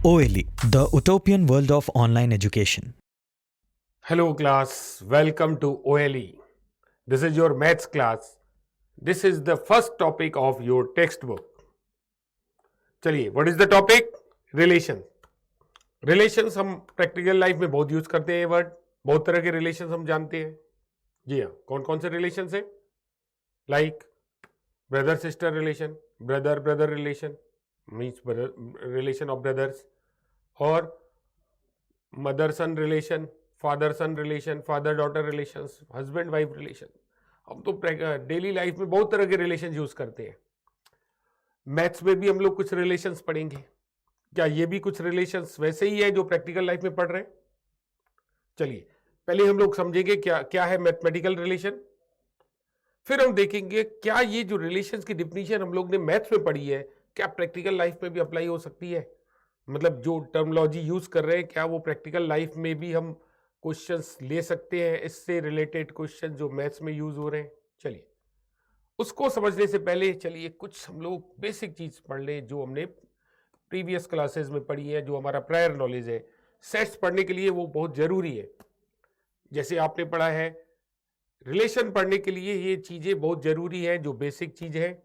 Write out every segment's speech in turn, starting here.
OLE, the utopian world of online education. Hello class, welcome to OLE. This is your maths class. This is the first topic of your textbook. चलिए, what is the topic? Relation. Relations हम practical life में बहुत use करते हैं ये word. बहुत तरह के रिलेशन हम जानते हैं. जी हाँ, कौन कौन से रिलेशन है? Like brother sister relation, brother brother relation means relation of brothers, और mother son relation, father son relation, father daughter relation, husband wife relation. हम तो डेली लाइफ में बहुत तरह के रिलेशन यूज करते हैं. मैथ्स में भी हम लोग कुछ रिलेशंस पढ़ेंगे. क्या ये भी कुछ रिलेशंस वैसे ही है जो प्रैक्टिकल लाइफ में पढ़ रहे हैं? चलिए पहले हम लोग समझेंगे क्या क्या है मैथमेटिकल रिलेशन. फिर हम देखेंगे क्या ये जो रिलेशंस की डिफिनीशन हम लोग ने मैथ्स में पढ़ी है क्या प्रैक्टिकल लाइफ में भी अप्लाई हो सकती है. मतलब जो टर्मिनोलॉजी यूज कर रहे हैं क्या वो प्रैक्टिकल लाइफ में भी हम क्वेश्चंस ले सकते हैं, इससे रिलेटेड क्वेश्चन जो मैथ्स में यूज हो रहे हैं. चलिए उसको समझने से पहले चलिए कुछ हम लोग बेसिक चीज पढ़ लें जो हमने प्रीवियस क्लासेस में पढ़ी है, जो हमारा प्रायर नॉलेज है. सेट्स पढ़ने के लिए वो बहुत जरूरी है. जैसे आपने पढ़ा है रिलेशन पढ़ने के लिए ये चीजें बहुत जरूरी है जो बेसिक चीज है.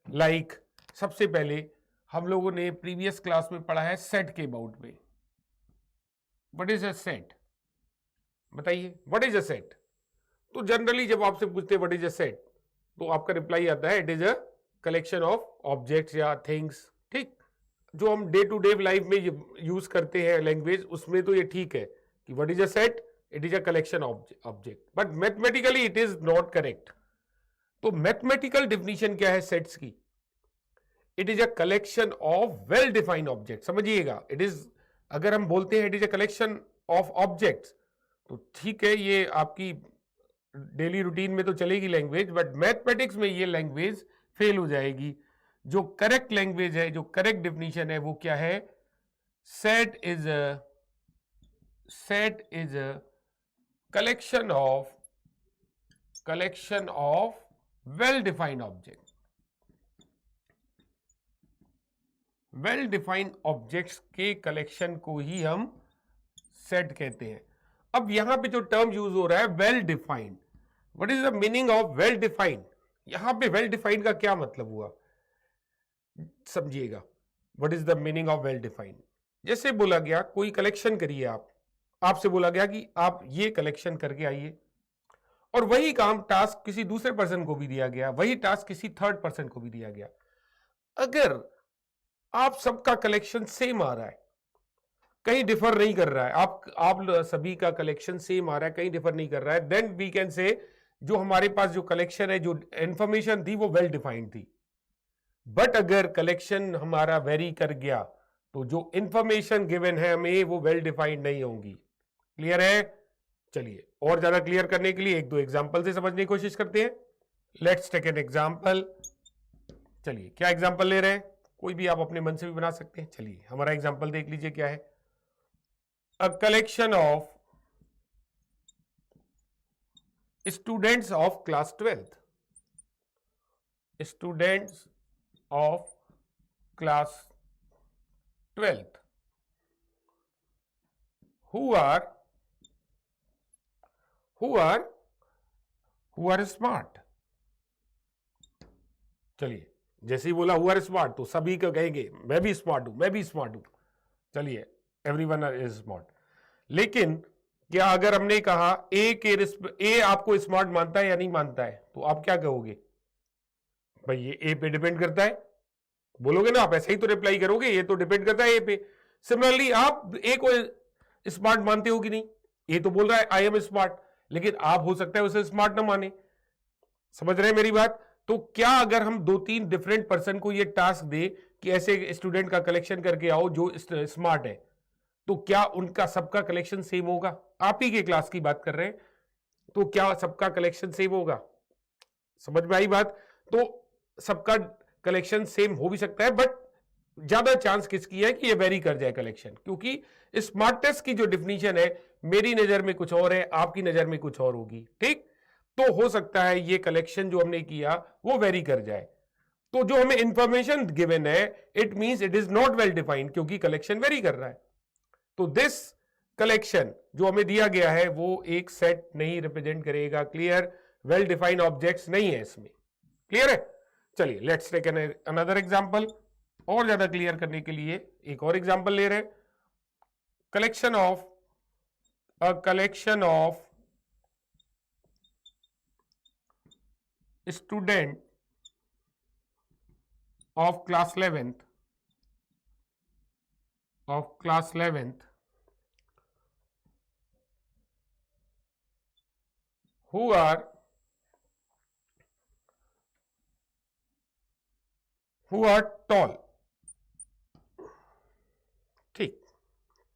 लाइक सबसे पहले हम लोगों ने प्रीवियस क्लास में पढ़ा है सेट के अबाउट में. What is a set? बताइए व्हाट इज अ सेट. तो जनरली जब आपसे पूछते हैं व्हाट इज अ सेट तो आपका रिप्लाई आता है it is a collection of objects या थिंग्स. ठीक, जो हम डे टू डे लाइफ में यूज करते हैं लैंग्वेज उसमें तो ये ठीक है कि what is a set, it is a collection of object, but mathematically it is not correct. तो मैथमेटिकल डिफिनीशन क्या है सेट्स की? It is a collection of well defined object. समझिएगा, इट इज, अगर हम बोलते हैं it is a collection of objects तो ठीक है, ये आपकी डेली रूटीन में तो चलेगी लैंग्वेज, बट मैथमेटिक्स में ये लैंग्वेज फेल हो जाएगी. जो करेक्ट लैंग्वेज है, जो करेक्ट डिफिनीशन है वो क्या है? Set is a collection of well defined object. Well defined objects के कलेक्शन को ही हम सेट कहते हैं. अब यहां पे जो टर्म यूज हो रहा है well defined, what is the meaning of well defined? यहां पे वेल डिफाइंड का क्या मतलब हुआ समझिएगा. What is the meaning of well defined? जैसे बोला गया कोई कलेक्शन करिए, आपसे बोला गया कि आप ये कलेक्शन करके आइए, और वही काम टास्क किसी दूसरे पर्सन को भी दिया गया, वही टास्क किसी थर्ड पर्सन को भी दिया गया. अगर आप सबका कलेक्शन सेम आ रहा है, कहीं डिफर नहीं कर रहा है, आप सभी का कलेक्शन सेम आ रहा है, कहीं डिफर नहीं कर रहा है, देन वी कैन से जो हमारे पास जो कलेक्शन है, जो इंफॉर्मेशन थी वो वेल डिफाइंड थी. बट अगर कलेक्शन हमारा वेरी कर गया तो जो इंफॉर्मेशन गिवन है हमें वो वेल डिफाइंड नहीं होंगी. क्लियर है? चलिए और ज्यादा क्लियर करने के लिए एक दो एग्जांपल से समझने की कोशिश करते हैं. Let's take an example. चलिए क्या एग्जांपल ले रहे हैं? कोई भी आप अपने मन से भी बना सकते हैं. चलिए हमारा एग्जांपल देख लीजिए क्या है. अ collection of students of class 12th. Students of class 12th who are smart. चलिए जैसे ही बोला हु आर स्मार्ट तो सभी को कहेंगे मैं भी स्मार्ट हूं, मैं भी स्मार्ट हूं. चलिए एवरीवन इज स्मार्ट. लेकिन क्या अगर हमने कहा ए आपको स्मार्ट मानता है या नहीं मानता है तो आप क्या कहोगे? भाई ये ए पे डिपेंड करता है बोलोगे ना, आप ऐसे ही तो रिप्लाई करोगे, ये तो डिपेंड करता है ए पे. सिमिलरली आप ए को स्मार्ट मानते हो कि नहीं? ए तो बोल रहा है आई एम स्मार्ट, लेकिन आप हो सकता है उसे स्मार्ट ना माने. समझ रहे हैं मेरी बात? तो क्या अगर हम दो तीन डिफरेंट पर्सन को ये टास्क दे कि ऐसे स्टूडेंट का कलेक्शन करके आओ जो स्मार्ट है, तो क्या उनका सबका कलेक्शन सेम होगा? आप ही के क्लास की बात कर रहे हैं, तो क्या सबका कलेक्शन सेम होगा? समझ में आई बात? तो सबका कलेक्शन सेम हो भी सकता है, बट ज्यादा चांस किसकी है कि ये वेरी कर जाए कलेक्शन, क्योंकि स्मार्टेस्ट की जो डिफिनीशन है मेरी नजर में कुछ और है, आपकी नजर में कुछ और होगी. ठीक, तो हो सकता है ये कलेक्शन जो हमने किया वो वेरी कर जाए. तो जो हमें इंफॉर्मेशन गिवन है it means it is not well defined, क्योंकि कलेक्शन वेरी कर रहा है। तो दिस कलेक्शन जो हमें दिया गया है वो एक सेट नहीं रिप्रेजेंट करेगा। क्लियर? वेल डिफाइंड ऑब्जेक्ट्स नहीं है इसमें। क्लियर है? चलिए लेट्स टेक अनदर एग्जांपल। और ज्यादा क्लियर करने के लिए एक और एग्जांपल ले रहे हैं। Collection of student of class 11th who are tall। ठीक,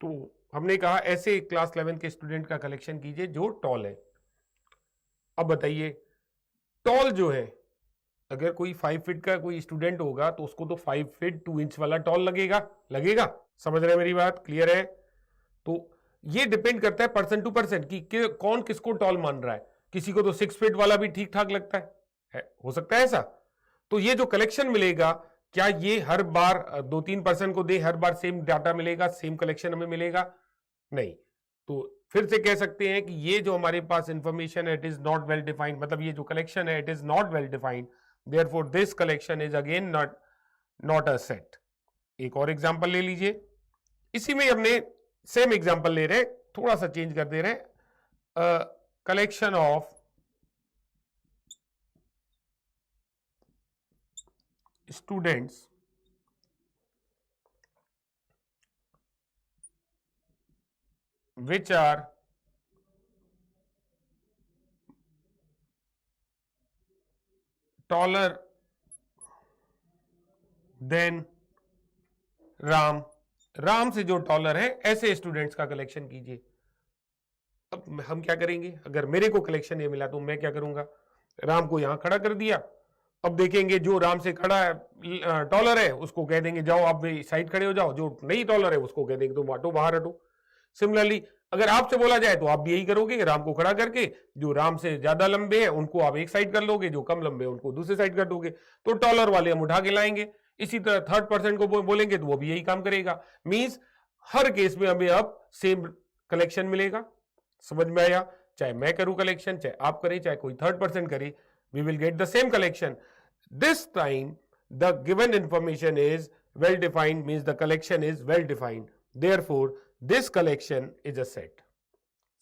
तो हमने कहा ऐसे क्लास 11 के स्टूडेंट का कलेक्शन कीजिए जो टॉल है। अब बताइए, टॉल जो है, अगर कोई 5 फीट का कोई स्टूडेंट होगा तो उसको तो 5 फीट 2 इंच वाला टॉल लगेगा। समझ रहे हैं मेरी बात? क्लियर है? तो ये डिपेंड करता है पर्सन टू पर्सन कि कौन किसको टॉल मान रहा है। किसी को तो 6 फीट वाला भी ठीक ठाक लगता है, हो सकता है ऐसा। तो ये जो कलेक्शन मिलेगा, क्या ये हर बार 2-3 पर्सन को दे, हर बार सेम डाटा मिलेगा, सेम कलेक्शन हमें मिलेगा? नहीं। तो फिर से कह सकते हैं कि ये जो हमारे पास इंफॉर्मेशन है it is not well defined, मतलब ये जो कलेक्शन है it is not well defined, therefore this collection is again not a set। एक और एग्जांपल ले लीजिए, इसी में हमने सेम एग्जांपल ले रहे हैं, थोड़ा सा चेंज कर दे रहे हैं। Collection of students which are taller than Ram से जो टॉलर है ऐसे स्टूडेंट्स का कलेक्शन कीजिए। अब हम क्या करेंगे, अगर मेरे को कलेक्शन ये मिला तो मैं क्या करूंगा, राम को यहां खड़ा कर दिया। अब देखेंगे जो राम से खड़ा है टॉलर है उसको कह देंगे जाओ आप साइड खड़े हो जाओ, जो नहीं टॉलर है उसको कह देंगे तुम हटो, बाहर हटो। सिमिलरली अगर आपसे बोला जाए तो आप भी यही करोगे, राम को खड़ा करके जो राम से ज्यादा लंबे हैं उनको आप एक साइड कर लोगे, जो कम लंबे हैं उनको दूसरे साइड कर दोगे, तो टॉलर वाले हम उठा के लाएंगे। इसी तरह थर्ड पर्सन को बोलेंगे तो वो भी यही काम करेगा। मींस हर केस में हमें अब सेम कलेक्शन मिलेगा। समझ में आया? चाहे मैं करूं कलेक्शन, चाहे आप करें, चाहे कोई थर्ड पर्सन करे, we will get the same collection। This time the given information is well defined, means the collection is well defined, therefore this collection is a set।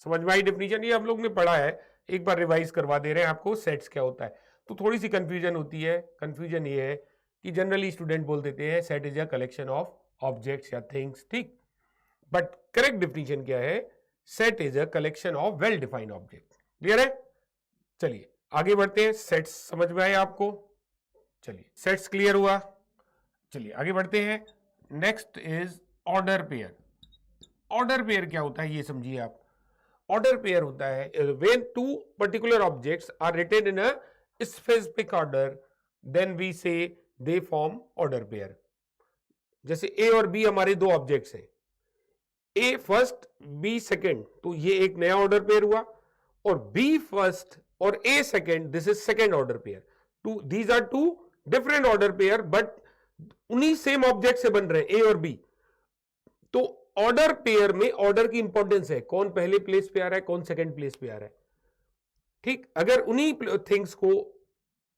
समझ में आई डेफिनेशन? ये हम लोग ने पढ़ा है, एक बार रिवाइज करवा दे रहे हैं आपको सेट्स क्या होता है। तो थोड़ी सी कंफ्यूजन होती है। कंफ्यूजन ये है कि जनरली स्टूडेंट बोल देते हैं set is a collection of objects या थिंग्स, ठीक, बट करेक्ट डेफिनेशन क्या है, set is a collection of well defined object. Clear है? चलिए आगे बढ़ते हैं। सेट्स समझ में आए आपको? चलिए सेट्स क्लियर हुआ, चलिए आगे बढ़ते हैं। Next is order pair. Order pair क्या होता है ये समझिए आप। ऑर्डर पेयर होता है when two particular objects are written in a specific order, then we say they form order pair. जैसे ए और बी हमारे दो ऑब्जेक्ट्स हैं, ए फर्स्ट बी सेकेंड, तो ये एक नया ऑर्डर पेयर हुआ, और बी फर्स्ट और A second, this is second order pair. Two these are two different order pair but उन्हीं सेम ऑब्जेक्ट से बन रहे हैं ए और बी। तो ऑर्डर पेयर में ऑर्डर की इंपॉर्टेंस है, कौन पहले प्लेस पे आ रहा है, कौन सेकेंड प्लेस पे आ रहा है, ठीक। अगर उन्हीं थिंग्स को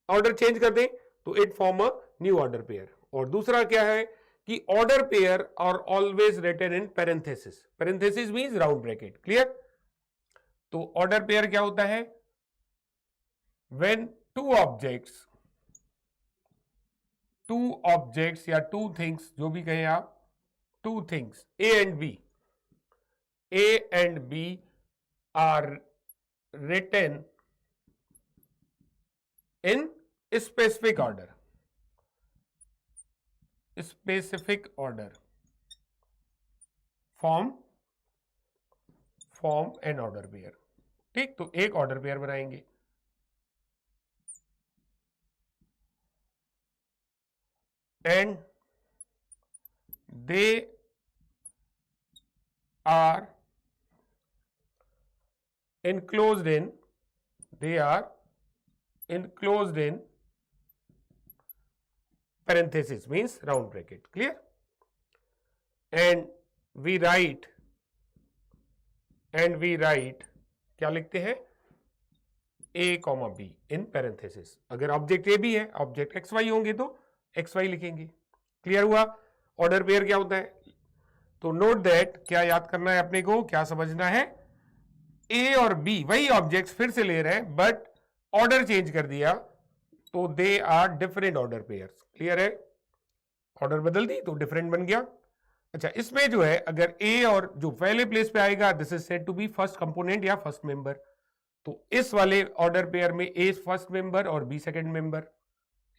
ऑर्डर चेंज कर दें तो it form a new order pair. और दूसरा क्या है कि order pair are always written in parenthesis. Parenthesis means round bracket. Clear? तो ऑर्डर पेयर क्या होता है, व्हेन टू ऑब्जेक्ट्स या टू थिंग्स, जो भी कहें आप, two things A and B are written in specific order form an order pair, ठीक। तो एक ऑर्डर पेयर बनाएंगे। And they are enclosed in parenthesis means round bracket, clear? And we write क्या लिखते हैं, a comma b in parenthesis. अगर object A B है, object x Y होंगे तो एक्स वाई लिखेंगे. क्लियर हुआ? ऑर्डर पेयर क्या होता है? तो नोट दैट, क्या याद करना है अपने को, क्या समझना है, ए और बी वही ऑब्जेक्ट्स फिर से ले रहे हैं बट ऑर्डर चेंज कर दिया, तो they are different order pairs. Clear है? ऑर्डर बदल दी तो डिफरेंट बन गया. अच्छा, इसमें जो है अगर ए और जो पहले प्लेस पे आएगा, this is said to be first component या फर्स्ट मेंबर. तो इस वाले ऑर्डर पेयर में ए फर्स्ट मेंबर और बी सेकंड मेंबर,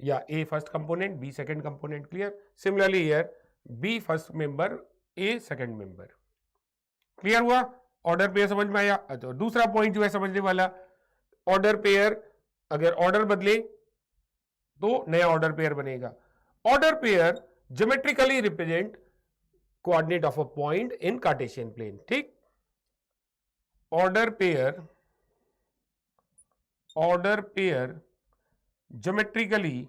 या A first component B second component. Clear? Similarly here B first member A second member. Clear हुआ? Order pair समझ में आया? अच्छा, दूसरा पॉइंट जो है समझने वाला, ऑर्डर पेयर अगर ऑर्डर बदले तो नया ऑर्डर पेयर बनेगा. Order pair geometrically represent coordinate of a point in Cartesian plane. ठीक? ऑर्डर पेयर ज्योमेट्रिकली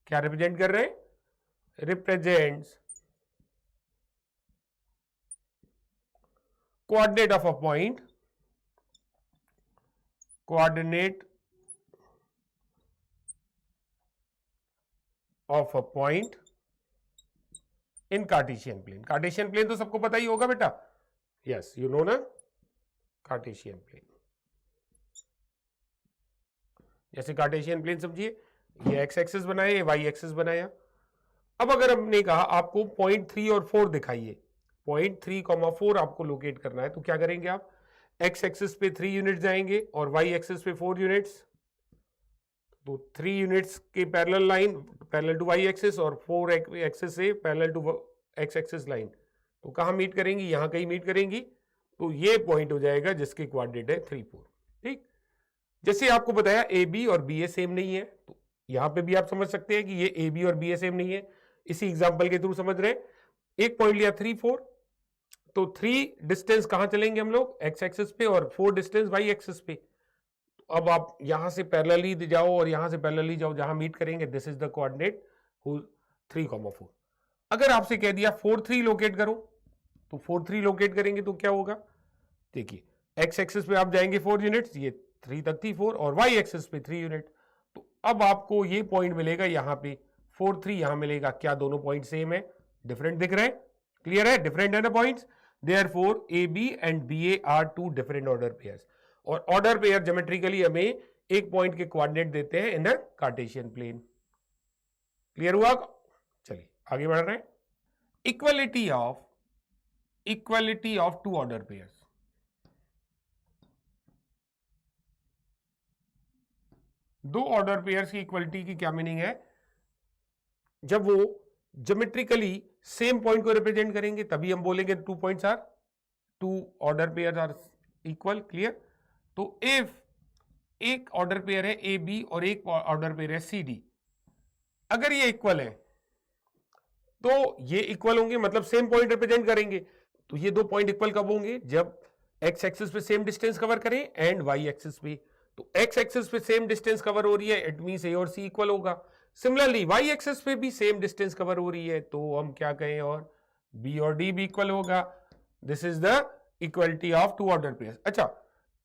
क्या रिप्रेजेंट कर रहे हैं? Represents coordinate of a point, coordinate of a point in Cartesian plane. Cartesian plane तो सबको पता ही होगा बेटा. Yes, you know ना, Cartesian plane. जैसे Cartesian plane समझिए, ये x एक्सिस बनाया, ये y एक्सिस बनाया. अब अगर हमने कहा आपको पॉइंट 3 और 4 दिखाइए, पॉइंट 3,4 आपको लोकेट करना है, तो क्या करेंगे आप? x एक्सिस पे 3 यूनिट जाएंगे और y एक्सिस पे 4 यूनिट्स. तो 3 यूनिट्स के parallel line parallel to y axis और 4 एक्सिस से parallel to x axis line, तो कहां मीट करेंगी? यहां कहीं मीट करेंगी. तो ये पॉइंट हो जाएगा जिसके कोऑर्डिनेट है 3, 4. ठीक? जैसे आपको बताया ए बी और बी ए सेम नहीं है, तो यहां पे भी आप समझ सकते हैं कि ये ए बी और बी ए सेम नहीं है. इसी एग्जांपल के थ्रू समझ रहे हैं. एक पॉइंट लिया 3, 4, तो 3 डिस्टेंस कहां चलेंगे हम लोग? एक्स एक्सिस पे, और 4 डिस्टेंस वाई एक्सिस पे. तो अब आप यहां से पैरेलली जाओ और यहां से पैरेलली जाओ, जहां मीट करेंगे दिस इज द कोऑर्डिनेट 3,4. अगर आपसे कह दिया 4, 3 लोकेट करो, तो 4, 3 लोकेट करेंगे तो क्या होगा? देखिए, एक्स एक्सिस पे आप जाएंगे 4 यूनिट्स, ये 3 तक थी 4, और वाई एक्सिस पे 3 यूनिट. तो अब आपको ये पॉइंट मिलेगा यहां पे 4, 3 यहां मिलेगा. क्या दोनों पॉइंट सेम है? डिफरेंट दिख रहे हैं? क्लियर है? डिफरेंट है ना points. Therefore, AB and BA are two different order pairs. और ऑर्डर पेयर ज्योमेट्रिकली हमें एक पॉइंट के कोऑर्डिनेट देते हैं in the Cartesian plane. Clear हुआ? चलिए आगे बढ़ रहे हैं. Equality of two order pairs. दो ऑर्डर पेयर्स की इक्वलिटी की क्या मीनिंग है? जब वो ज्योमेट्रिकली सेम पॉइंट को रिप्रेजेंट करेंगे तभी हम बोलेंगे two order pair are equal. Clear? तो इफ एक ऑर्डर पेयर है ए बी और एक ऑर्डर पेयर है सी डी, अगर ये इक्वल है तो ये इक्वल होंगे, मतलब सेम पॉइंट रिप्रेजेंट करेंगे. तो ये दो पॉइंट इक्वल कब होंगे? जब एक्स एक्सिस पे सेम डिस्टेंस कवर करें एंड वाई एक्सिस पे. तो एक्स एक्सिस पे सेम डिस्टेंस कवर हो रही है, इट मींस ए और सी इक्वल होगा. सिमिलरली वाई एक्सिस पे भी सेम डिस्टेंस कवर हो रही है, तो हम क्या कहें? और बी और डी भी इक्वल होगा. This is the equality of two order pairs. अच्छा,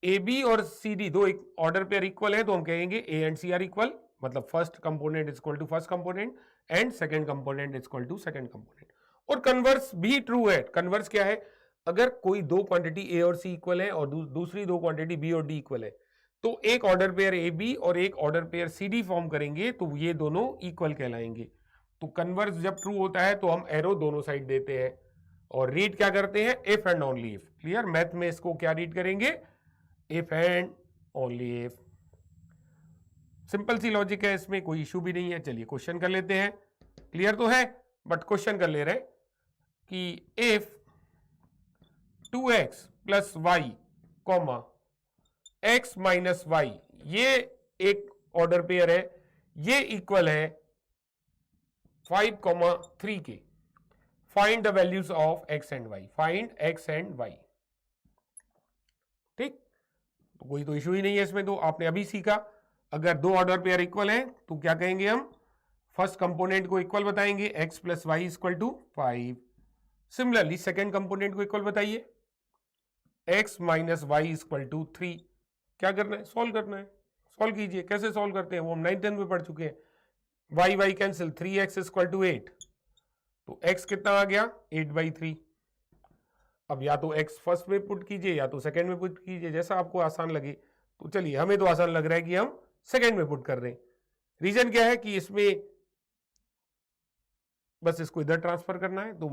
ए बी और सी डी दो ऑर्डर पेयर इक्वल है, तो हम कहेंगे A and C are equal, मतलब first component is equal to first component and second component is equal to second component. और converse भी ट्रू है. कन्वर्स क्या है? अगर कोई दो क्वांटिटी ए और सी इक्वल है और दूसरी दो क्वांटिटी बी और डी इक्वल है, तो एक ऑर्डर पेयर ए बी और एक order pair C D form करेंगे, तो ये दोनों इक्वल कहलाएंगे. तो कन्वर्स जब ट्रू होता है तो हम एरो दोनों साइड देते हैं और रीड क्या करते हैं? If and only if. Clear? Math में इसको क्या रीड करेंगे? If and only if. Simple सी लॉजिक है, इसमें कोई इश्यू भी नहीं है. चलिए क्वेश्चन कर लेते हैं. क्लियर तो है, बट क्वेश्चन कर ले रहे हैं कि if 2x plus y comma x minus y, ये एक ऑर्डर पेयर है, ये इक्वल है 5,3 के. Find the values of x and y. Find x and y. ठीक? तो कोई तो इशू ही नहीं है इसमें. तो आपने अभी सीखा अगर दो ऑर्डर पेयर इक्वल है तो क्या कहेंगे हम, फर्स्ट कंपोनेंट को इक्वल बताएंगे, x plus y equal to 5। Similarly second component को इक्वल बताइए, x minus y equal to 3। क्या करना है, सॉल्व करना है। सॉल्व कीजिए, कैसे सॉल्व करते हैं वो हम 9th 10th में पढ़ चुके हैं। Y y cancel, 3x equal to 8, तो x कितना आ गया 8/3। अब या तो x फर्स्ट में पुट कीजिए या तो सेकंड में पुट कीजिए, जैसा आपको आसान लगे। तो चलिए, हमें तो आसान लग रहा है कि हम सेकंड में पुट कर रहे हैं। रीजन क्या है कि इसमें बस इसको इधर ट्रांसफर करना है। तो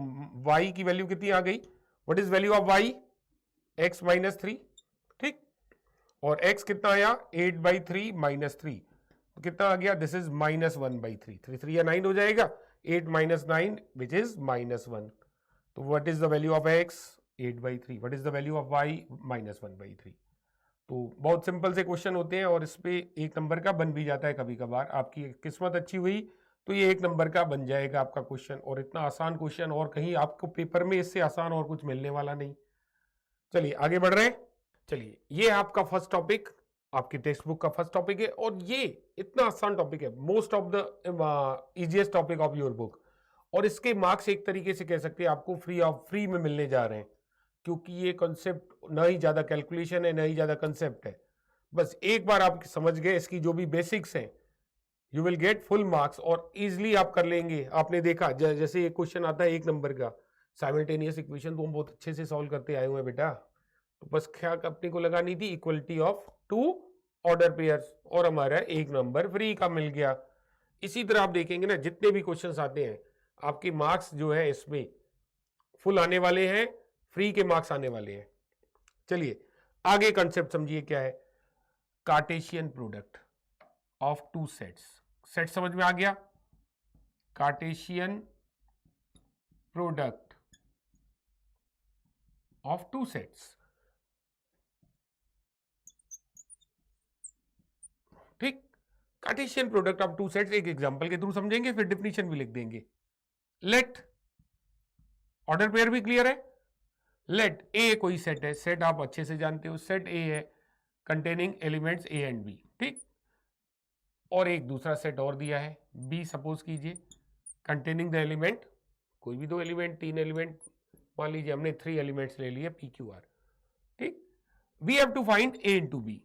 y की वैल्यू कितनी आ गई, what is value of y, x minus 3, ठीक। और x कितना आया 8/3 माइनस 3, तो कितना आ गया, दिस इज -1/3। 3 3 या 9 हो जाएगा, 8 माइनस 9 विच इज -1। तो what is the value of x 8/3, what is the value of y -1/3। तो बहुत सिंपल से क्वेश्चन होते हैं और इस पे 1 नंबर का बन भी जाता है कभी कभार। आपकी किस्मत अच्छी हुई तो ये 1 नंबर का बन जाएगा आपका क्वेश्चन, और इतना आसान क्वेश्चन और कहीं आपको पेपर में इससे आसान और कुछ मिलने वाला नहीं। चलिए आगे बढ़ रहे हैं। चलिए, ये आपका फर्स्ट टॉपिक, आपकी टेक्स्ट बुक का फर्स्ट टॉपिक है, और ये इतना आसान टॉपिक है, most of the easiest topic of your book. और इसके मार्क्स एक तरीके से कह सकते हैं आपको फ्री में मिलने जा रहे हैं, क्योंकि ये कॉन्सेप्ट ना ही ज्यादा कैलकुलेशन है ना ही ज्यादा कंसेप्ट है। बस एक बार आप समझ गए इसकी जो भी बेसिक्स हैं, you will get full marks और इजीली आप कर लेंगे। आपने देखा जैसे एक क्वेश्चन आता है 1 नंबर का, साइमल्टेनियस इक्वेशन तो हम बहुत अच्छे से सॉल्व करते आए हुए हैं बेटा। तो बस क्या अपने को लगानी थी, इक्वलिटी ऑफ 2 ऑर्डर पेयर्स, और हमारा 1 नंबर फ्री का मिल गया। इसी तरह आप देखेंगे ना, जितने भी क्वेश्चंस आते हैं आपके मार्क्स जो है इसमें फुल आने वाले हैं, फ्री के मार्क्स आने वाले हैं। चलिए आगे कंसेप्ट समझिए क्या है, Cartesian product of 2 sets. Set समझ में आ गया, कार्टेशियन प्रोडक्ट ऑफ 2 सेट्स, ठीक। कार्टेशियन प्रोडक्ट ऑफ 2 सेट्स एक एग्जांपल के थ्रू समझेंगे, फिर डिफिनीशन भी लिख देंगे। लेट, ऑर्डर पेयर भी क्लियर है। लेट ए कोई सेट है, सेट आप अच्छे से जानते हो, सेट ए है containing elements A and B, ठीक। और एक दूसरा सेट और दिया है बी, सपोज कीजिए, कंटेनिंग द एलिमेंट, कोई भी 2 एलिमेंट 3 एलिमेंट, मान लीजिए हमने 3 एलिमेंट्स ले लिए पी क्यू आर, ठीक। We have to find A into B,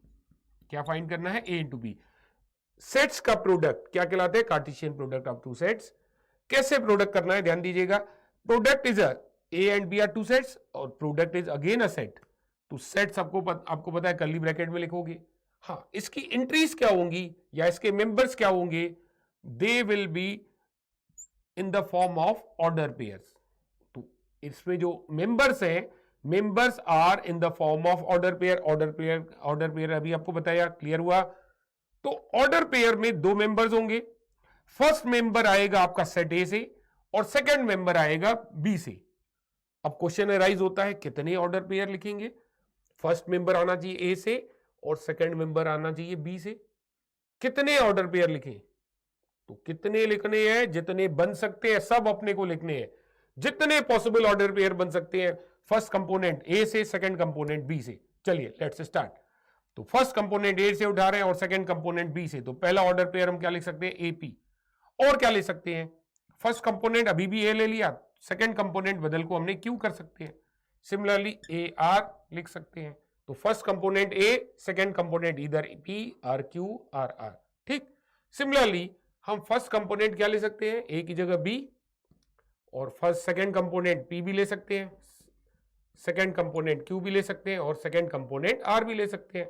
क्या फाइंड करना है, ए इंटू बी। सेट्स का प्रोडक्ट क्या कहलाते हैं, कार्टेशियन प्रोडक्ट ऑफ 2 सेट्स। कैसे प्रोडक्ट करना है, ध्यान दीजिएगा। Product is a A and B are 2 sets, और product is again a set. तो सेट्स आपको पता है कर्ली ब्रैकेट में लिखोगे। हाँ, इसकी एंट्रीज क्या होंगी या इसके मेंबर्स क्या होंगे, they will be in the form of order pairs. तो इसमें जो मेंबर्स हैं, members are in the form of order pair. Order pair अभी आपको बताया, क्लियर हुआ। तो ऑर्डर पेयर में 2 मेंबर्स होंगे, फर्स्ट मेंबर आएगा आपका सेट ए से और सेकंड मेंबर आएगा बी से। अब क्वेश्चन अराइज होता है कितने ऑर्डर पेयर लिखेंगे, फर्स्ट मेंबर आना चाहिए ए से और सेकंड मेंबर आना चाहिए बी से। कितने ऑर्डर पेयर लिखें, तो कितने लिखने हैं, जितने बन सकते हैं सब अपने को लिखने हैं। जितने पॉसिबल ऑर्डर पेयर बन सकते हैं, फर्स्ट कंपोनेंट ए से, सेकंड कंपोनेंट बी से। चलिए लेट्स स्टार्ट। तो फर्स्ट कंपोनेंट ए से उठा रहे हैं और सेकंड कंपोनेंट बी से, तो पहला ऑर्डर पेयर हम क्या लिख सकते हैं, एपी। और क्या ले सकते हैं, फर्स्ट कंपोनेंट अभी भी ए ले लिया, सेकंड कंपोनेंट बदल को हमने क्यू कर सकते हैं, सिमिलरली ए आर लिख सकते हैं। तो first component A, second component इधर P R Q R R, ठीक। सिमिलरली हम फर्स्ट कंपोनेंट क्या ले सकते हैं, ए की जगह बी, और फर्स्ट सेकंड कंपोनेंट पी भी ले सकते हैं, सेकंड कंपोनेंट क्यू भी ले सकते हैं, और सेकंड कंपोनेंट आर भी ले सकते हैं।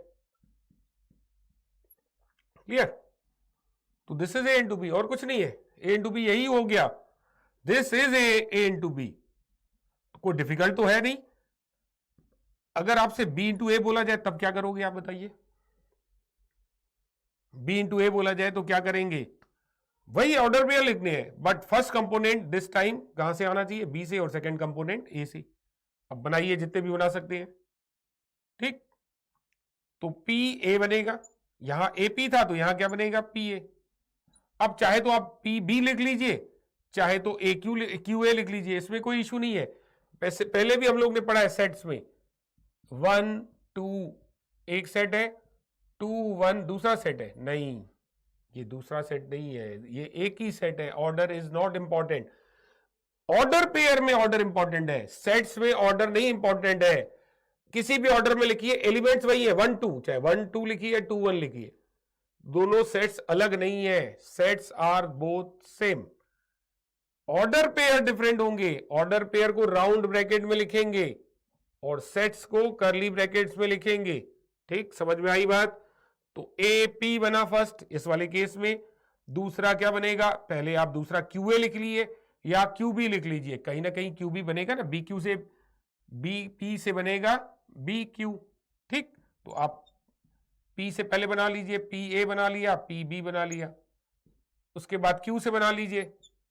क्लियर। तो this is A into B, और कुछ नहीं है, ए इंटू बी यही हो गया, this is A into B. कोई डिफिकल्ट तो है नहीं। अगर आपसे बी इंटू ए बोला जाए तब क्या करोगे आप बताइए, बी इंटू ए बोला जाए तो क्या करेंगे, वही ऑर्डर पेयर लिखने हैं, but first component this time कहां से आना चाहिए, बी से, और सेकंड कंपोनेंट ए से। अब बनाइए जितने भी बना सकते हैं, ठीक। तो पी ए बनेगा, यहां ए पी था तो यहां क्या बनेगा, पी ए। अब चाहे तो आप पी बी लिख लीजिए, चाहे तो ए क्यू ए लिख लीजिए, इसमें कोई इशू नहीं है। पहले भी हम लोग ने पढ़ा है सेट्स में, 1 2 एक सेट है, 2 1 दूसरा सेट है, नहीं ये दूसरा सेट नहीं है, ये एक ही सेट है। Order is not important. Order pair में ऑर्डर इंपॉर्टेंट है, सेट्स में ऑर्डर नहीं इंपॉर्टेंट है। किसी भी ऑर्डर में लिखिए, एलिमेंट्स वही है 1 2, चाहे 1 2 लिखिए 2 1 लिखिए, दोनों सेट्स अलग नहीं है, sets are both same. Order pair different होंगे, ऑर्डर पेयर को राउंड ब्रैकेट में लिखेंगे और सेट्स को कर्ली ब्रैकेट्स में लिखेंगे। ठीक, समझ में आई बात? तो ए पी बना फर्स्ट इस वाले केस में, दूसरा क्या बनेगा, पहले आप दूसरा क्यू ए लिख लिए या क्यू बी लिख लीजिए, कहीं ना कहीं क्यू बी बनेगा ना, बी क्यू से बी पी से बनेगा बी क्यू। ठीक, तो आप पी से पहले बना लीजिए, पी ए बना लिया, पी बी बना लिया, उसके बाद क्यू से बना लीजिए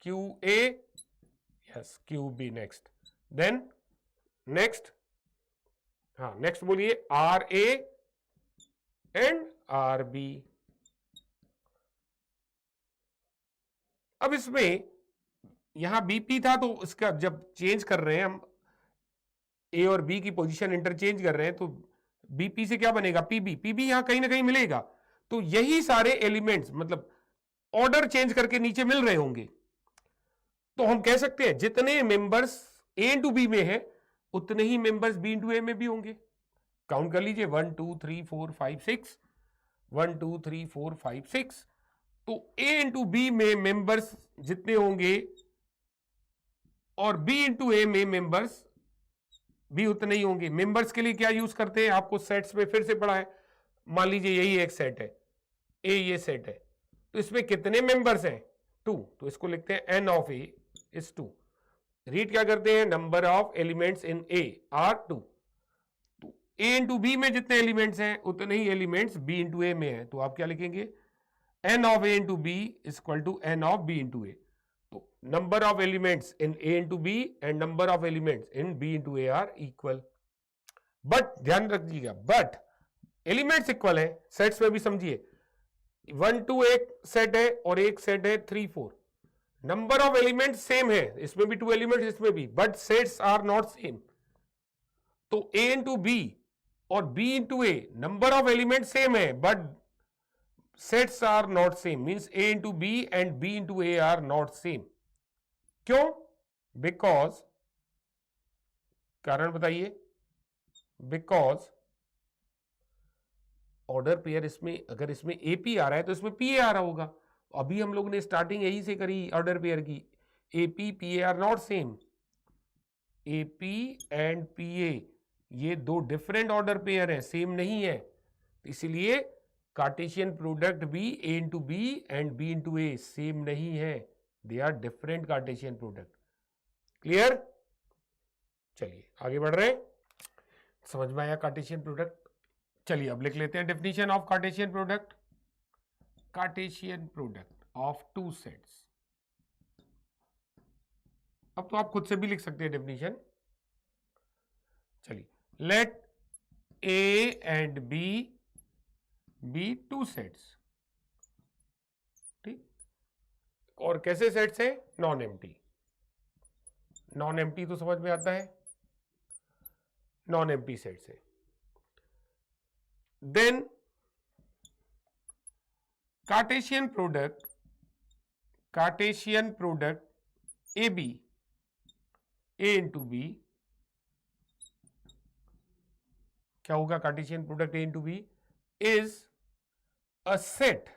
Q A, yes Q B next, then next, हाँ नेक्स्ट बोलिए R A and R B. अब इसमें यहां बीपी था तो इसका जब चेंज कर रहे हैं हम, ए और बी की पोजीशन इंटरचेंज कर रहे हैं, तो बीपी से क्या बनेगा पीबी, पीबी यहां कहीं ना कहीं मिलेगा। तो यही सारे एलिमेंट्स मतलब ऑर्डर चेंज करके नीचे मिल रहे होंगे, तो हम कह सकते हैं जितने मेंबर्स ए इंटू बी में है उतने ही मेंबर्स बी इंटू ए में भी होंगे। काउंट कर लीजिए 1 2 3 4 5 6, 1 2 3 4 5 6, तो ए इंटू बी में मेंबर्स जितने होंगे और बी इंटू ए में मेंबर्स भी उतने ही होंगे। मेंबर्स के लिए क्या यूज करते हैं, आपको सेट्स में फिर से पढ़ा है। मान लीजिए यही एक सेट है, ए ये सेट है, तो इसमें कितने मेंबर्स हैं 2, तो इसको लिखते हैं n of A is 2। Read क्या करते हैं, number of elements in A are 2, तो ए इंटू बी में जितने एलिमेंट्स हैं उतने ही एलिमेंट्स बी इंटू ए में है, तो आप क्या लिखेंगे n of A into B is equal to n of B into A. तो number of elements in A into B and number of elements in B into A are equal. But ध्यान रखिएगा, but elements equal है, sets में भी समझिए 1 2 एक set है और एक सेट है 3 4, नंबर ऑफ एलिमेंट्स सेम है, इसमें भी 2 एलिमेंट्स इसमें भी, but sets are not same. तो ए इंटू बी और B into A number of element same है but sets are not same, means A into B and B into A are not same. क्यों? Because, कारण बताइए, because order pair इसमें अगर इसमें AP आ रहा है तो इसमें पी ए आ रहा होगा। अभी हम लोग ने स्टार्टिंग यही से करी ऑर्डर पेयर की, A P P A are not same, A P and P A ये दो डिफरेंट ऑर्डर पेयर है, सेम नहीं है, इसीलिए कार्टेशियन प्रोडक्ट भी A into B and B into A same नहीं है, they are different Cartesian product. Clear? चलिए आगे बढ़ रहे हैं, समझ में आया कार्टेशियन प्रोडक्ट। चलिए अब लिख लेते हैं definition of Cartesian product. Cartesian product of two sets, अब तो आप खुद से भी लिख सकते हैं डेफिनेशन। चलिए, let A and B two sets, ठीक, और कैसे सेट्स है, नॉन एम्प्टी। नॉन एम्प्टी तो समझ में आता है, नॉन एम्प्टी सेट्स है। Then Cartesian product A B, A into B, क्या होगा, Cartesian product A into B is a set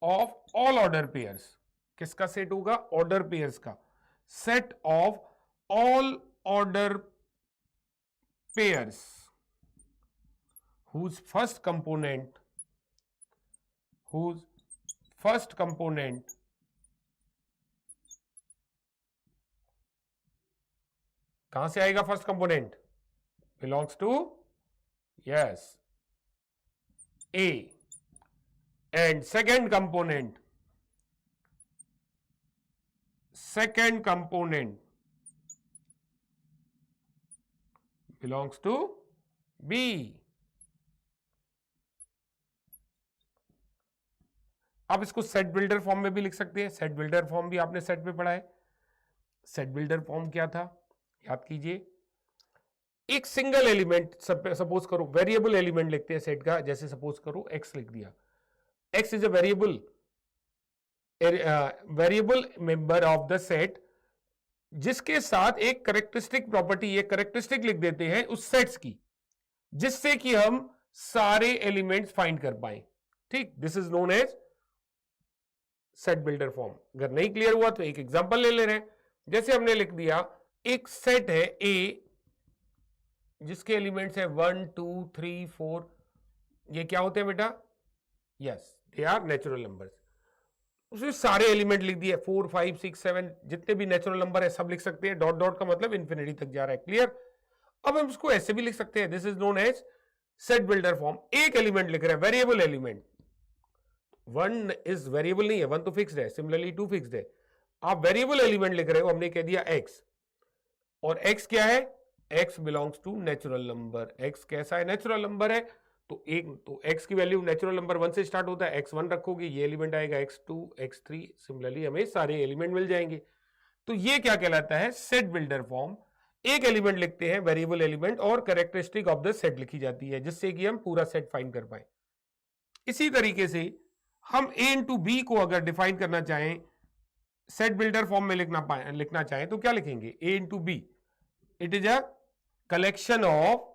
of all order pairs. किसका सेट होगा, ऑर्डर पेयर्स का, set of all order pairs whose first component कहां से आएगा, first component belongs to, yes, A, and second component belongs to B. अब इसको set builder form में भी लिख सकते हैं, सेट बिल्डर फॉर्म भी आपने सेट में पढ़ा है। सेट बिल्डर फॉर्म क्या था, याद कीजिए, एक सिंगल एलिमेंट सपोज करो, वेरिएबल एलिमेंट लिखते हैं सेट का, जैसे सपोज करो x लिख दिया, x is a variable member of the set, जिसके साथ एक करेक्टरिस्टिक प्रॉपर्टी, एक करेक्टरिस्टिक लिख देते हैं उस सेट्स की, जिससे कि हम सारे एलिमेंट्स फाइंड कर पाए। ठीक, this is known as set builder form. अगर नहीं क्लियर हुआ तो एक एग्जांपल ले ले रहे हैं। जैसे हमने लिख दिया एक सेट है ए, जिसके एलिमेंट्स है 1 2 3 4, ये क्या होते हैं बेटा? Yes, they are natural numbers. उसमें सारे एलिमेंट लिख दिए, 4 5 6 7, जितने भी नेचुरल नंबर है सब लिख सकते हैं। डॉट डॉट का मतलब इन्फिनिटी तक जा रहा है। क्लियर? अब हम इसको ऐसे भी लिख सकते हैं, this is known as set builder form. एक एलिमेंट लिख रहे हैं, वेरिएबल एलिमेंट, 1 इज वेरिएबल नहीं है, 1 तो फिक्स्ड है, सिमिलरली 2 फिक्स्ड है। आप वेरिएबल एलिमेंट लिख रहे हो, हमने कह दिया x, और x क्या है? x belongs to natural number. x कैसा है? नेचुरल नंबर है। तो x की वैल्यू नेचुरल नंबर 1 से स्टार्ट होता है, x1 रखोगे, ये एलिमेंट आएगा x2 x3, सिमिलरली हमें सारे एलिमेंट मिल जाएंगे। तो ये क्या कहलाता है? Set builder form. एक एलिमेंट लिखते हैं, वेरिएबल एलिमेंट, और कैरेक्टरिस्टिक ऑफ द सेट लिखी जाती है, जिससे कि हम पूरा सेट फाइंड कर पाए। इसी तरीके से हम a इंटू बी को अगर डिफाइन करना चाहें, सेट बिल्डर फॉर्म में लिखना चाहें, तो क्या लिखेंगे? a into B, it is a collection of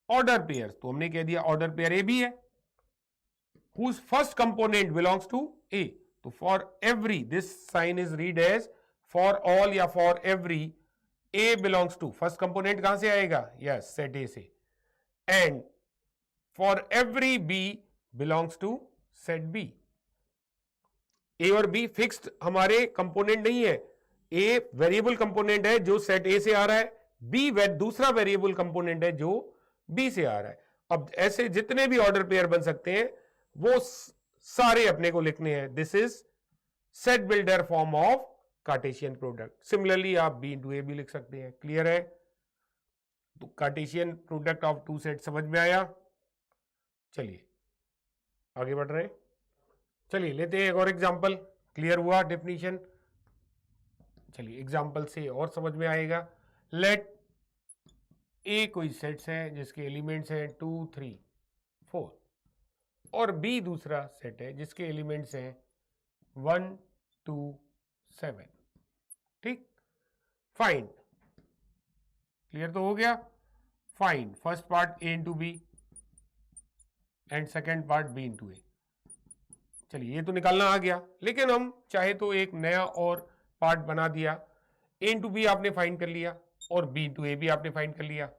order pairs. तो हमने कह दिया ऑर्डर पेयर ए बी है, whose first component belongs to a. तो for every, this sign is read as for all या for every a belongs to, first component कहां से आएगा? yes, set a से, and for every b belongs to set b. a और b fixed हमारे component नहीं है, a variable component है जो सेट a से आ रहा है, b दूसरा वेरिएबल कंपोनेंट है जो b से आ रहा है। अब ऐसे जितने भी ऑर्डर पेयर बन सकते हैं वो सारे अपने को लिखने हैं। This is set builder form of Cartesian product. Similarly आप b इंटू ए भी लिख सकते हैं। क्लियर है? तो Cartesian product of two set समझ में आया? चलिए आगे बढ़ रहे हैं। चलिए लेते हैं एक और एग्जांपल। क्लियर हुआ डेफिनेशन? चलिए एग्जांपल से और समझ में आएगा। लेट ए कोई सेट्स है जिसके एलिमेंट्स हैं 2 3 4, और बी दूसरा सेट है जिसके एलिमेंट्स हैं 1 2 7। ठीक, फाइंड। क्लियर तो हो गया? Find first part A into B and second part B into A. चलिए ये तो निकालना आ गया, लेकिन हम चाहे तो एक नया और पार्ट बना दिया। ए इंटू बी आपने फाइंड कर लिया और बी इंटू ए भी आपने फाइंड कर लिया।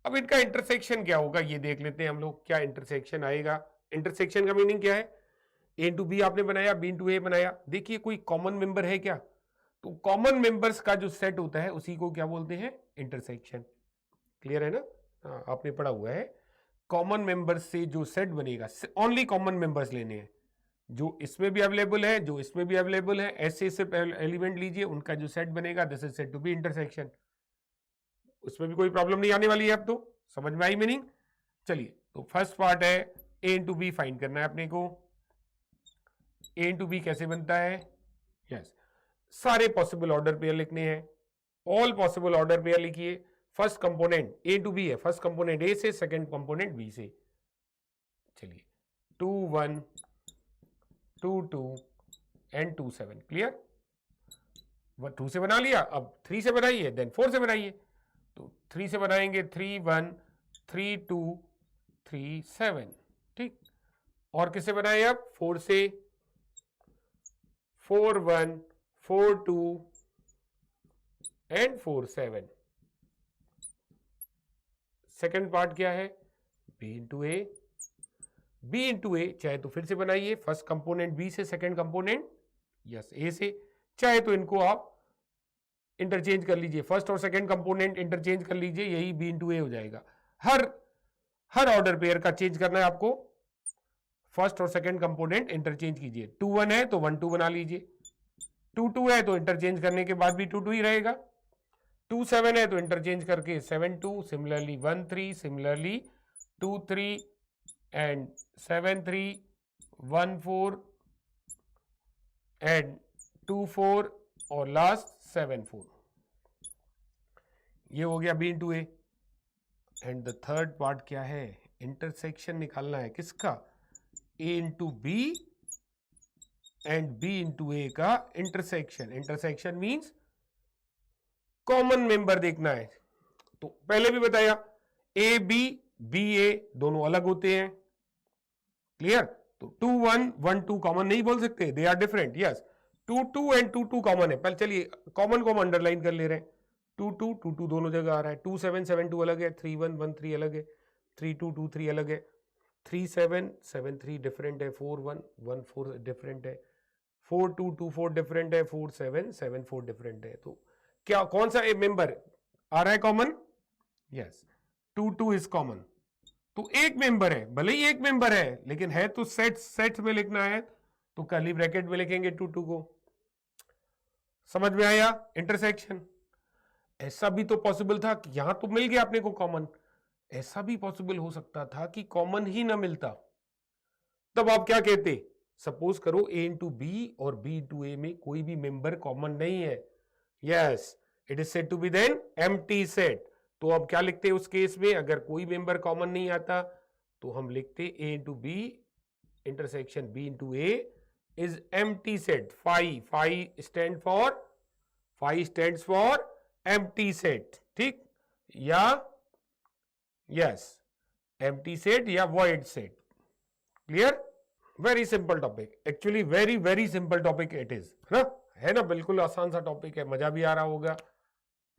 अब इनका इंटरसेक्शन क्या होगा ये देख लेते हैं हम लोग। क्या इंटरसेक्शन आएगा? इंटरसेक्शन का मीनिंग क्या है? ए इंटू बी आपने बनाया, बी इंटू ए बनाया, देखिए कोई कॉमन मेंबर है क्या? तो कॉमन मेंबर्स का जो सेट होता है उसी को क्या बोलते हैं? इंटरसेक्शन। क्लियर है ना? हाँ, आपने पढ़ा हुआ है। कॉमन मेंबर्स से जो सेट बनेगा, ओनली कॉमन मेंबर्स लेने हैं, जो इसमें भी अवेलेबल है, जो इसमें भी अवेलेबल है, ऐसे सिर्फ एलिमेंट लीजिए, उनका जो सेट बनेगा, this is said to be intersection. उसमें भी कोई प्रॉब्लम नहीं आने वाली है। अब तो समझ में आई मीनिंग? चलिए, तो फर्स्ट पार्ट है ए इंटू बी फाइंड करना है अपने को। ए इंटू बी कैसे बनता है? यस, सारे पॉसिबल ऑर्डर पेयर लिखने हैं। ऑल पॉसिबल ऑर्डर पेयर लिखिए। First component A into B है, फर्स्ट कंपोनेंट ए से, सेकंड कंपोनेंट बी से। चलिए 2 1 2 2 एंड 2 7। क्लियर? 2 से बना लिया, अब 3 से बनाइए, देन 4 से बनाइए। तो 3 से बनाएंगे 3 1 3 2 3 7। ठीक, और किससे बनाए? अब 4 से, 4 1 4 2 एंड 4 7। सेकेंड पार्ट क्या है? बी इंटू ए। बी इंटू ए चाहे तो फिर से बनाइए, फर्स्ट कंपोनेंट बी से, सेकेंड कंपोनेंट यस ए से, चाहे तो इनको आप इंटरचेंज कर लीजिए, फर्स्ट और सेकंड कंपोनेंट इंटरचेंज कर लीजिए, यही बी इंटू ए हो जाएगा। हर ऑर्डर पेयर का चेंज करना है आपको, फर्स्ट और सेकंड कंपोनेंट इंटरचेंज कीजिए। 2 1 है तो 1 2 बना लीजिए, 2 2 है तो इंटरचेंज करने के बाद भी 2 2 ही रहेगा, 2 7 है तो इंटरचेंज करके 7 2, सिमिलरली 1 3, सिमिलरली 2 3 एंड 7 3, 1 4 एंड 2 4 और लास्ट 7 4। ये हो गया B into A. And the third part क्या है, इंटरसेक्शन निकालना है किसका, A into B and B into A का intersection. Intersection means common member देखना है। तो पहले भी बताया ए बी बी ए दोनों अलग होते हैं, क्लियर। तो 2 1 1 2 कॉमन नहीं बोल सकते, they are different. Yes 2 2 and 2 2 common है। पहले चलिए कॉमन को हम अंडरलाइन कर ले रहे हैं। 2 2 2 2 दोनों जगह आ रहा है। 2 7 7 2 अलग है, 3 1 1 3 अलग है, 3 2 2 3 अलग है, 3 7 7 3 डिफरेंट है, 4 1 1 4 डिफरेंट है, 4 2 2 4 डिफरेंट है, 4 7 7 4 डिफरेंट है। तो क्या कौन सा मेंबर आ रहा है कॉमन, यस 2 2 इज कॉमन। तो एक मेंबर है, भले ही एक मेंबर है लेकिन है तो सेट्स में लिखना है तो कर्ली ब्रैकेट में लिखेंगे 2 2 को। समझ में आया इंटरसेक्शन। ऐसा भी तो पॉसिबल था कि यहां तो मिल गया अपने को कॉमन, ऐसा भी पॉसिबल हो सकता था कि कॉमन ही ना मिलता। तब आप क्या कहते, सपोज करो ए इंटू बी और बी इंटू ए में कोई भी मेंबर कॉमन नहीं है, yes it is said to be then empty set. तो अब क्या लिखते हैं उस केस में, अगर कोई मेंबर कॉमन नहीं आता तो हम लिखते A into B intersection B into A is empty set. Phi stands for empty set, ठीक, या यस एम्प्टी सेट या void set. Clear, very simple topic, actually very very simple topic it is, है ना, बिल्कुल आसान सा topic है, मजा भी आ रहा होगा,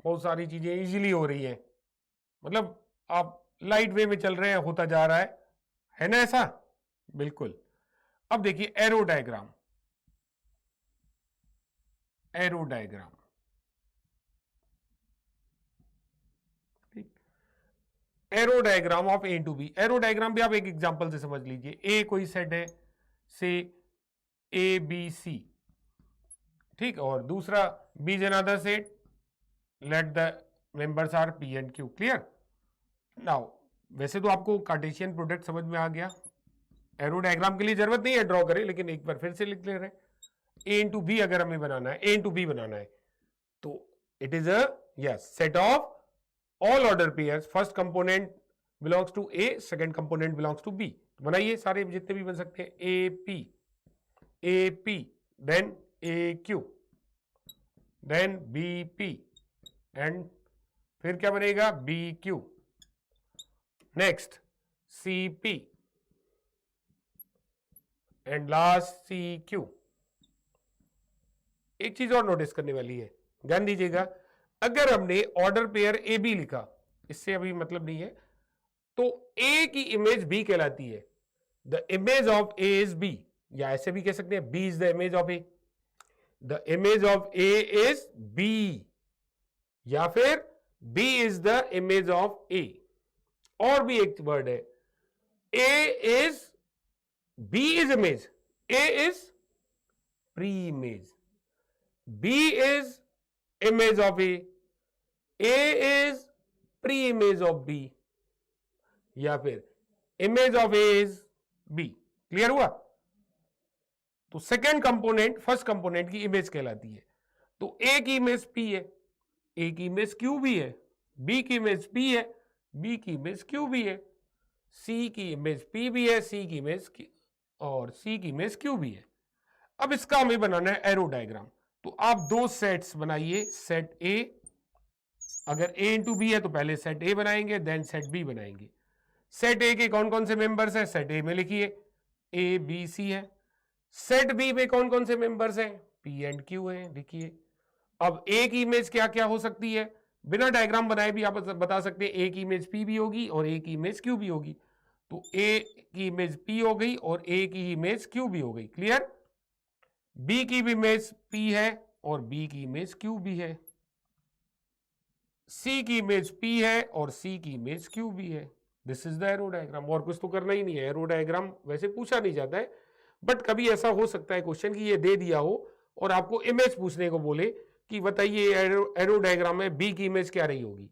बहुत सारी चीजें इजीली हो रही हैं, मतलब आप लाइट वे में चल रहे हैं, होता जा रहा है ना ऐसा, बिल्कुल। अब देखिए arrow diagram, arrow diagram of A to B. Arrow diagram भी आप एक एग्जांपल से समझ लीजिए। ए कोई सेट है से ए बी सी, ठीक, और दूसरा B is another set, let the members are P and Q. Clear. Now वैसे तो आपको कार्टेशियन प्रोडक्ट समझ में आ गया, एरो डायग्राम के लिए जरूरत नहीं है ड्रॉ करें, लेकिन एक बार फिर से लिख ले रहे हैं। ए इंटू बी अगर हमें बनाना है, ए इंटू बी बनाना है तो it is a yes set of all order pairs, first component belongs to A, second component belongs to B. बनाइए सारे जितने भी बन सकते हैं, A P then A Q then B P and फिर क्या बनेगा B Q, next C P and last C Q. एक चीज और नोटिस करने वाली है, ध्यान दीजिएगा, अगर हमने ऑर्डर पेयर ए बी लिखा, इससे अभी मतलब नहीं है, तो ए की इमेज बी कहलाती है, the image of A is B, या ऐसे भी कह सकते हैं B is the image of A, the image of A is B, या फिर B is the image of A. और भी एक वर्ड है, A is B is image, A is pre image, B is image of A is pre image of B, या फिर image of A is B. Clear हुआ। तो second component first component की image कहलाती है। तो ए की इमेज पी है, ए की इमेज क्यू भी है, बी की इमेज पी है, बी की इमेज क्यू भी है, सी की इमेज पी भी है, सी की इमेज और सी की इमेज क्यू भी है। अब इसका हमें बनाना है एरो डायग्राम। तो आप दो सेट्स बनाइए, सेट ए, अगर ए इंटू बी है तो पहले सेट ए बनाएंगे, देन सेट बी बनाएंगे। सेट ए के कौन कौन से मेंबर्स हैं, सेट ए में लिखिए ए बी सी है, सेट बी में कौन कौन से मेंबर्स हैं, पी एंड क्यू है, लिखिए। अब ए की इमेज क्या क्या हो सकती है, बिना डायग्राम बनाए भी आप बता सकते हैं, ए की इमेज पी भी होगी और ए की इमेज क्यू भी होगी। तो ए की इमेज पी हो गई और ए की इमेज क्यू भी हो गई। क्लियर। बी की भी इमेज पी है और बी की इमेज क्यू भी है, सी की इमेज पी है और सी की इमेज क्यू भी है। This is the arrow diagram. और कुछ तो करना ही नहीं है, एरो डायग्राम वैसे पूछा नहीं जाता है, बट कभी ऐसा हो सकता है क्वेश्चन की ये दे दिया हो और आपको इमेज पूछने को बोले कि बताइए एरो डायग्राम में बी की इमेज क्या रही होगी।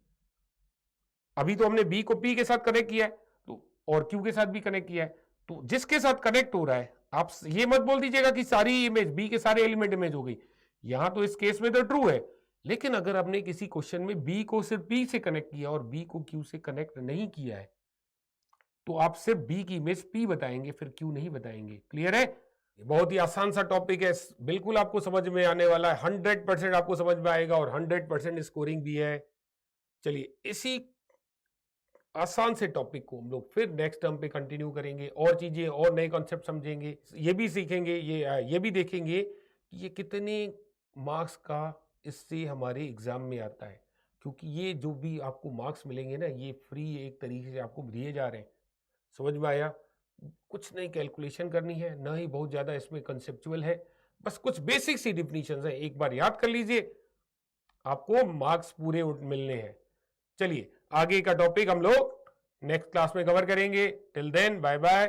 अभी तो हमने बी को पी के साथ कनेक्ट किया है तो और क्यू के साथ भी कनेक्ट किया है, तो जिसके साथ कनेक्ट हो रहा है, आप ये मत बोल दीजिएगा कि सारी इमेज बी के सारे एलिमेंट इमेज हो गई। यहां तो इस केस में तो ट्रू है, लेकिन अगर आपने किसी क्वेश्चन में बी को सिर्फ पी से कनेक्ट किया और बी को क्यू से कनेक्ट नहीं किया है, तो आप सिर्फ बी की इमेज पी बताएंगे, फिर क्यू नहीं बताएंगे। क्लियर है? बहुत ही आसान सा टॉपिक है, बिल्कुल आपको समझ में आने वाला है, 100% आपको समझ में आएगा और 100% स्कोरिंग भी है। चलिए, इसी आसान से टॉपिक को हम लोग फिर नेक्स्ट टर्म पे कंटिन्यू करेंगे, और चीजें और नए कॉन्सेप्ट समझेंगे, ये भी सीखेंगे, ये भी देखेंगे कि ये कितने मार्क्स का इससे हमारे एग्जाम में आता है, क्योंकि ये जो भी आपको मार्क्स मिलेंगे ना, ये फ्री एक तरीके से आपको दिए जा रहे हैं। समझ में आया? कुछ नहीं कैलकुलेशन करनी है, ना ही बहुत ज़्यादा इसमें कंसेप्चुअल है, बस कुछ बेसिक सी डिफिनीशंस है, एक बार याद कर लीजिए, आपको मार्क्स पूरे मिलने हैं। चलिए, आगे का टॉपिक हम लोग नेक्स्ट क्लास में कवर करेंगे। Till then, bye bye.